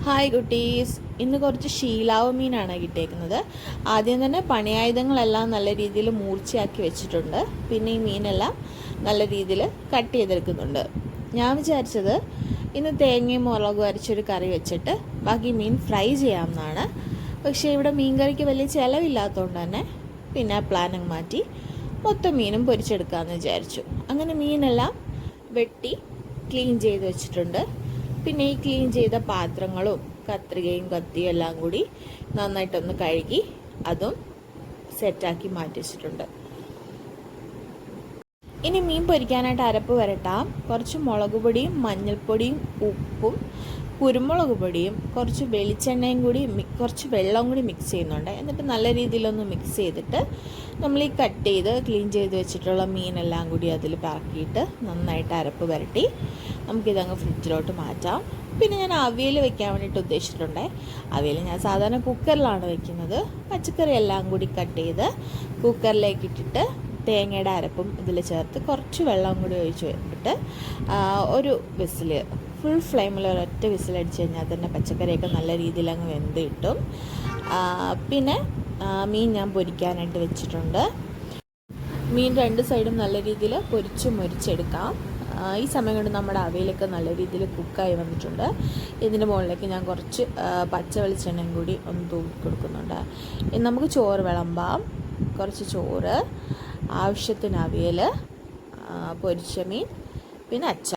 Hi കുട്ടീസ്, ഇന്ന് കുറച്ച് ഷീലാവ് മീനാണ് കിട്ടിയേക്കുന്നത്. ആദ്യം തന്നെ പണിയായുധങ്ങളെല്ലാം നല്ല രീതിയിൽ മൂർച്ചയാക്കി വെച്ചിട്ടുണ്ട്. പിന്നെ ഈ മീനെല്ലാം നല്ല രീതിയിൽ കട്ട് ചെയ്തെടുക്കുന്നുണ്ട്. ഞാൻ വിചാരിച്ചത് ഇന്ന് തേങ്ങയും മുളകും അരച്ചൊരു കറി വെച്ചിട്ട് ബാക്കി മീൻ ഫ്രൈ ചെയ്യാമെന്നാണ്. പക്ഷേ ഇവിടെ മീൻ കറിക്ക് വലിയ ചിലവില്ലാത്തതുകൊണ്ട് തന്നെ പിന്നെ പ്ലാൻ മാറ്റി മൊത്തം മീനും പൊരിച്ചെടുക്കാമെന്ന് വിചാരിച്ചു. അങ്ങനെ മീനെല്ലാം വെട്ടി ക്ലീൻ ചെയ്ത് വെച്ചിട്ടുണ്ട്. പിന്നെ ഈ ക്ലീൻ ചെയ്ത പാത്രങ്ങളും കത്രികയും കത്തിയും എല്ലാം കൂടി നന്നായിട്ടൊന്ന് കഴുകി അതും സെറ്റാക്കി മാറ്റി വെച്ചിട്ടുണ്ട്. ഇനി മീൻ പൊരിക്കാനായിട്ട് അരപ്പ് വരട്ടാം. കുറച്ച് മുളക് പൊടിയും മഞ്ഞൾപ്പൊടിയും ഉപ്പും കുരുമുളക് പൊടിയും കുറച്ച് വെളിച്ചെണ്ണയും കൂടി കുറച്ച് വെള്ളവും കൂടി മിക്സ് ചെയ്യുന്നുണ്ട്. എന്നിട്ട് നല്ല രീതിയിലൊന്ന് മിക്സ് ചെയ്തിട്ട് നമ്മൾ ഈ കട്ട് ചെയ്ത് ക്ലീൻ ചെയ്ത് വെച്ചിട്ടുള്ള മീനെല്ലാം കൂടി അതിൽ പറക്കിയിട്ട് നന്നായിട്ട് അരപ്പ് വരട്ടി നമുക്കിതങ്ങ് ഫ്രിഡ്ജിലോട്ട് മാറ്റാം. പിന്നെ ഞാൻ അവിയൽ വെക്കാൻ വേണ്ടിയിട്ട് ഉദ്ദേശിച്ചിട്ടുണ്ട്. അവിയൽ ഞാൻ സാധാരണ കുക്കറിലാണ് വെക്കുന്നത്. പച്ചക്കറി എല്ലാം കൂടി കട്ട് ചെയ്ത് കുക്കറിലേക്ക് ഇട്ടിട്ട് തേങ്ങയുടെ അരപ്പും ഇതിൽ ചേർത്ത് കുറച്ച് വെള്ളം കൂടി ഒഴിച്ച് ഇട്ടിട്ട് ഒരു വിസിൽ, ഫുൾ ഫ്ലെയിമിൽ ഒരൊറ്റ വിസിലടിച്ച് കഴിഞ്ഞാൽ തന്നെ പച്ചക്കറിയൊക്കെ നല്ല രീതിയിൽ അങ്ങ് വെന്ത് കിട്ടും. പിന്നെ മീൻ ഞാൻ പൊരിക്കാനായിട്ട് വെച്ചിട്ടുണ്ട്. മീൻ രണ്ട് സൈഡും നല്ല രീതിയിൽ മൊരിച്ചെടുക്കാം. ഈ സമയം കൊണ്ട് നമ്മുടെ അവിയലൊക്കെ നല്ല രീതിയിൽ കുക്കായി വന്നിട്ടുണ്ട്. ഇതിൻ്റെ മുകളിലേക്ക് ഞാൻ കുറച്ച് പച്ച വെളിച്ചെണ്ണയും കൂടി ഒന്ന് തൂക്കി കൊടുക്കുന്നുണ്ട്. ഇനി നമുക്ക് ചോറ് വിളമ്പാം. കുറച്ച് ചോറ്, ആവശ്യത്തിന് അവിയൽ, പൊരിച്ച മീൻ, പിന്നെ അച്ചാർ.